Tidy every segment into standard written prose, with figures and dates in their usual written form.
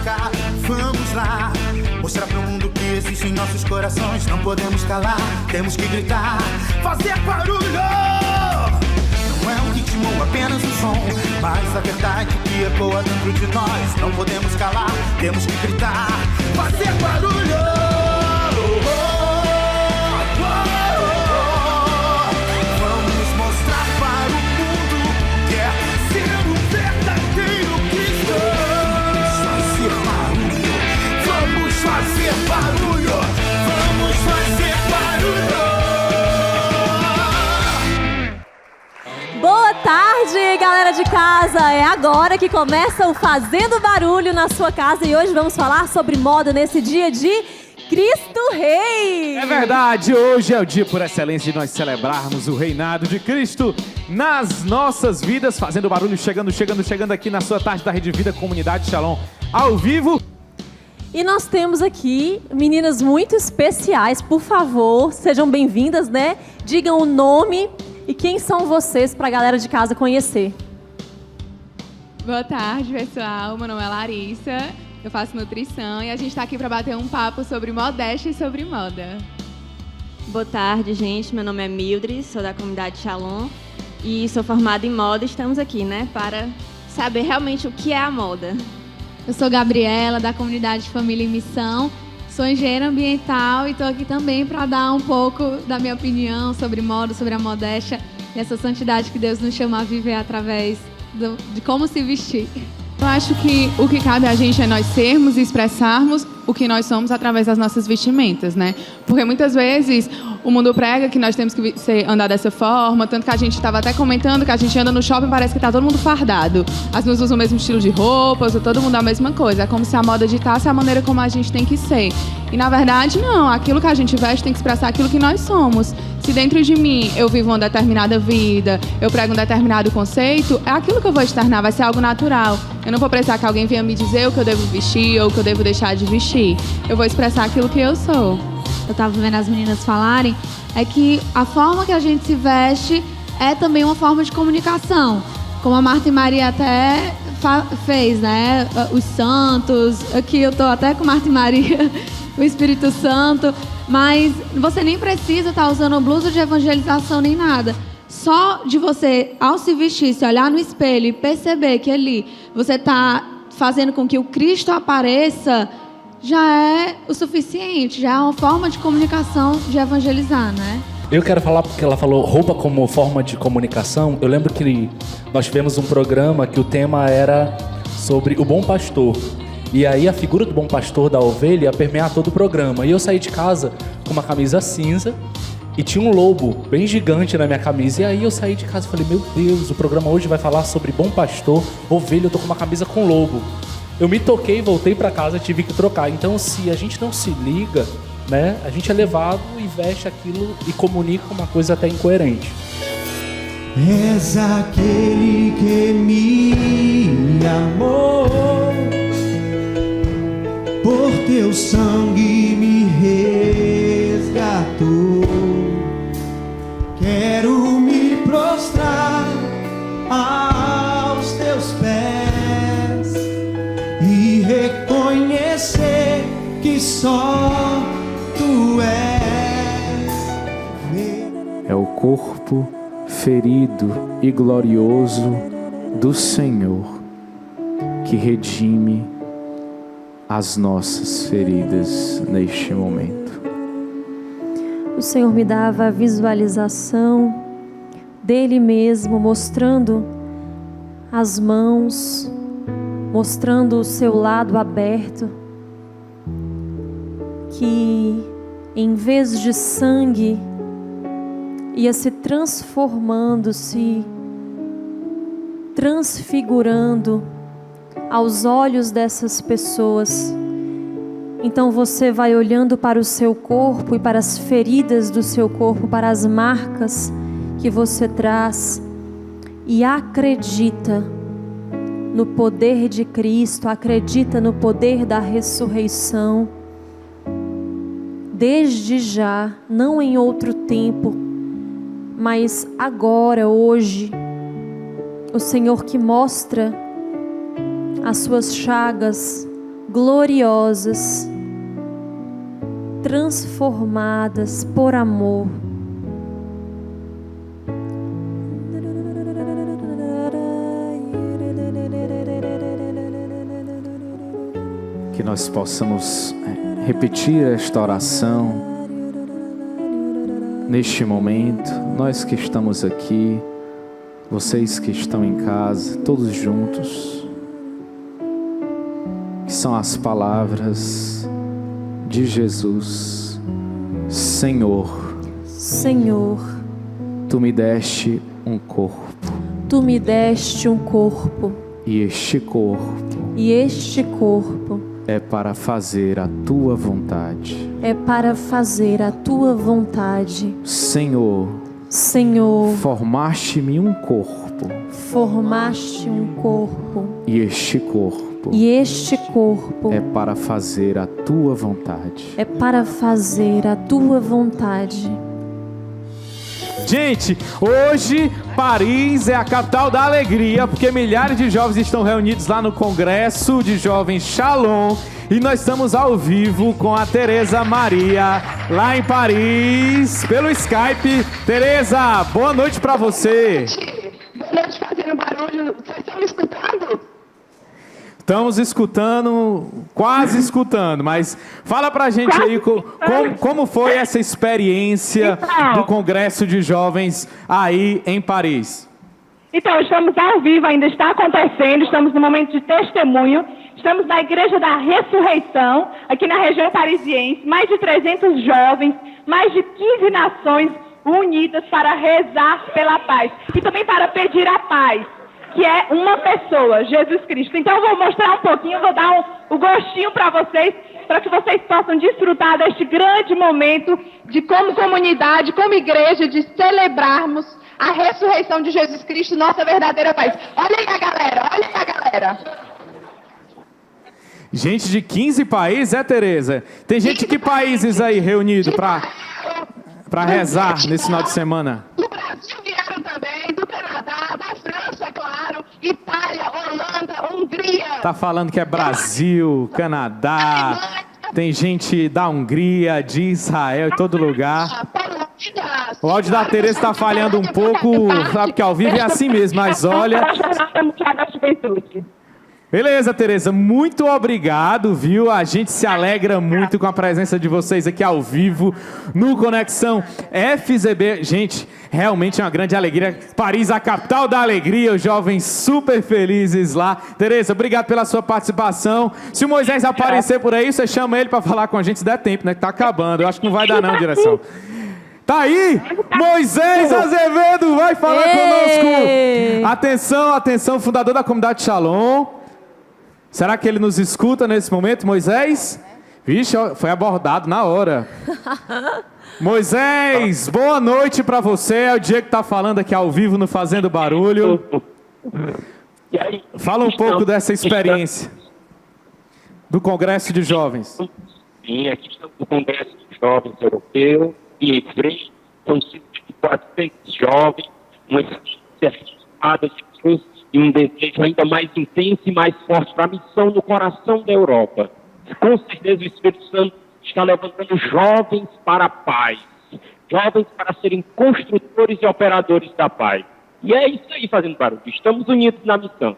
cá, vamos lá. Mostrar pro mundo que existe em nossos corações. Não podemos calar, temos que gritar, fazer barulho. Não é um ritmo, apenas um som, mas a verdade que ecoa dentro de nós. Não podemos calar, temos que gritar, fazer barulho. Vamos mostrar para o mundo que é ser um verdadeiro cristão. Vamos fazer barulho. Vamos fazer barulho. Boa tarde, galera de casa! É agora que começa o Fazendo Barulho na sua casa e hoje vamos falar sobre moda nesse dia de Cristo Rei! É verdade, hoje é o dia por excelência de nós celebrarmos o reinado de Cristo nas nossas vidas, fazendo barulho, chegando aqui na sua tarde da Rede Vida Comunidade Shalom ao vivo. E nós temos aqui meninas muito especiais, por favor, sejam bem-vindas, né? Digam o nome e quem são vocês para a galera de casa conhecer. Boa tarde, pessoal. Meu nome é Larissa, eu faço nutrição e a gente está aqui para bater um papo sobre modéstia e sobre moda. Boa tarde, gente. Meu nome é Mildred, sou da comunidade Shalom e sou formada em moda. Estamos aqui, né, para saber realmente o que é a moda. Eu sou Gabriela, da comunidade Família em Missão, sou engenheira ambiental e estou aqui também para dar um pouco da minha opinião sobre moda, sobre a modéstia e essa santidade que Deus nos chama a viver através de como se vestir. Eu acho que o que cabe a gente é nós sermos e expressarmos o que nós somos através das nossas vestimentas, né? Porque muitas vezes o mundo prega que nós temos que andar dessa forma, tanto que a gente estava até comentando que a gente anda no shopping e parece que está todo mundo fardado. As pessoas usam o mesmo estilo de roupas, todo mundo a mesma coisa. É como se a moda ditasse a maneira como a gente tem que ser. E na verdade não, aquilo que a gente veste tem que expressar aquilo que nós somos. Se dentro de mim eu vivo uma determinada vida, eu prego um determinado conceito, é aquilo que eu vou externar, vai ser algo natural. Eu não vou precisar que alguém venha me dizer o que eu devo vestir ou o que eu devo deixar de vestir. Eu vou expressar aquilo que eu sou. Eu estava vendo as meninas falarem, é que a forma que a gente se veste é também uma forma de comunicação. Como a Marta e Maria até fez, né? Os santos, aqui eu tô até com Marta e Maria, o Espírito Santo, mas você nem precisa estar usando blusa de evangelização nem nada. Só de você, ao se vestir, se olhar no espelho e perceber que ali você está fazendo com que o Cristo apareça, já é o suficiente, já é uma forma de comunicação de evangelizar, né? Eu quero falar porque ela falou roupa como forma de comunicação. Eu lembro que nós tivemos um programa que o tema era sobre o bom pastor. E aí a figura do bom pastor da ovelha ia permear todo o programa. E eu saí de casa com uma camisa cinza e tinha um lobo bem gigante na minha camisa. E aí eu saí de casa e falei, meu Deus, o programa hoje vai falar sobre bom pastor, ovelha, eu tô com uma camisa com lobo. Eu me toquei, voltei para casa e tive que trocar. Então, se a gente não se liga, né, a gente é levado e veste aquilo e comunica uma coisa até incoerente. És aquele que me amou, por teu sangue me resgatou. Quero me prostrar aos teus pés e reconhecer que só tu és. É o corpo ferido e glorioso do Senhor que redime as nossas feridas neste momento. O Senhor me dava a visualização dele mesmo, mostrando as mãos, mostrando o seu lado aberto, que em vez de sangue ia se transformando, se transfigurando aos olhos dessas pessoas. Então você vai olhando para o seu corpo e para as feridas do seu corpo, para as marcas que você traz e acredita no poder de Cristo, acredita no poder da ressurreição. Desde já, não em outro tempo, mas agora, hoje, o Senhor que mostra as suas chagas, gloriosas, transformadas por amor. Que nós possamos repetir esta oração neste momento, nós que estamos aqui, vocês que estão em casa, todos juntos, que são as palavras de Jesus. Senhor, Senhor, Tu me deste um corpo, Tu me deste um corpo, e este corpo é para fazer a Tua vontade. é para fazer a Tua vontade. Senhor, formaste-me um corpo, formaste um corpo, e este corpo é para fazer a Tua vontade. é para fazer a Tua vontade. Gente, hoje Paris é a capital da alegria, porque milhares de jovens estão reunidos lá no Congresso de Jovens Shalom. E nós estamos ao vivo com a Tereza Maria, lá em Paris, pelo Skype. Tereza, boa noite pra você. Boa noite, fazendo barulho. Vocês estão me escutando? Estamos escutando, quase escutando, mas fala pra gente aí como foi essa experiência do Congresso de Jovens aí em Paris. Então, estamos ao vivo, ainda está acontecendo, estamos no momento de testemunho. Estamos na Igreja da Ressurreição, aqui na região parisiense, mais de 300 jovens, mais de 15 nações unidas para rezar pela paz e também para pedir a paz, que é uma pessoa, Jesus Cristo. Então eu vou mostrar um pouquinho, vou dar o gostinho para vocês que vocês possam desfrutar deste grande momento de como comunidade, como igreja, de celebrarmos a ressurreição de Jesus Cristo, nossa verdadeira paz. Olha aí a galera. Gente de 15 países, Tereza? Tem gente de que países aí reunido para rezar nesse final de semana? Do Brasil vieram também, do Canadá, da França, claro, Itália, Holanda, Hungria. Tá falando que é Brasil, Canadá, tem gente da Hungria, de Israel, em todo lugar. O áudio da Tereza tá falhando um pouco, sabe que ao vivo é assim mesmo, mas olha... Beleza, Tereza, muito obrigado, viu? A gente se alegra muito com a presença de vocês aqui ao vivo no Conexão FZB. Gente, realmente é uma grande alegria. Paris, a capital da alegria, os jovens super felizes lá. Tereza, obrigado pela sua participação. Se o Moisés aparecer por aí, você chama ele para falar com a gente se der tempo, né? Que tá acabando. Eu acho que não vai dar não, direção. Tá aí, Moisés Azevedo vai falar conosco. Atenção, fundador da comunidade Shalom. Será que ele nos escuta nesse momento, Moisés? Vixe, foi abordado na hora. Moisés, boa noite para você. É o Diego que tá falando aqui ao vivo no Fazendo Barulho. Fala um pouco dessa experiência do Congresso de Jovens. Sim, aqui estamos no Congresso de Jovens Europeu e em frente são cerca de 400 jovens, uma experiência de Deus e um desejo ainda mais intenso e mais forte para a missão no coração da Europa. Com certeza o Espírito Santo está levantando jovens para a paz, jovens para serem construtores e operadores da paz. E é isso aí, Fazendo Barulho. Estamos unidos na missão.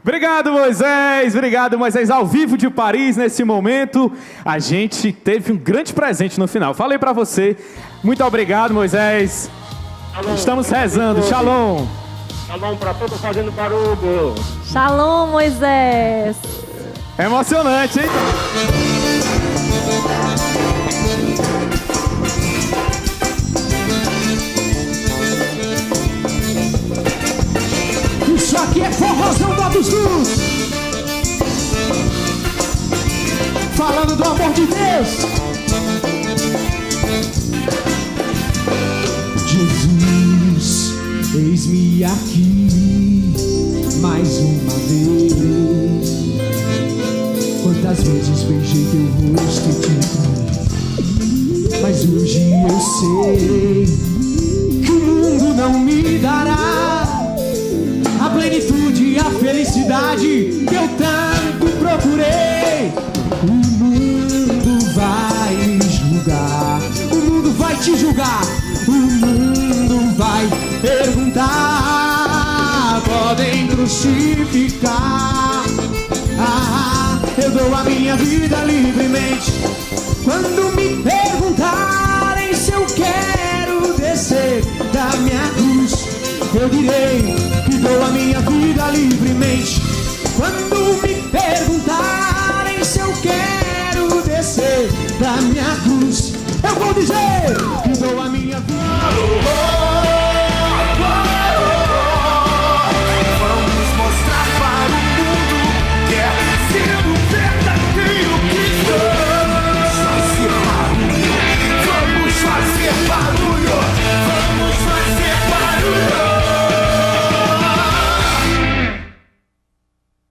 Obrigado, Moisés, ao vivo de Paris nesse momento. A gente teve um grande presente no final. Falei para você. Muito obrigado, Moisés. Shalom. Estamos rezando. Shalom. Shalom para todos Fazendo Barulho. Shalom, Moisés. É emocionante, hein? Isso aqui é forrozão da dos Luz, falando do amor de Deus. Jesus, eis-me aqui mais uma vez. Quantas vezes beijei teu rosto e te vi, mas hoje eu sei que o mundo não me dará a plenitude e a felicidade que eu tanto procurei. justificar. Eu dou a minha vida livremente. Quando me perguntarem se eu quero descer da minha cruz, eu direi que dou a minha vida livremente. Quando me perguntarem se eu quero descer da minha cruz, eu vou dizer: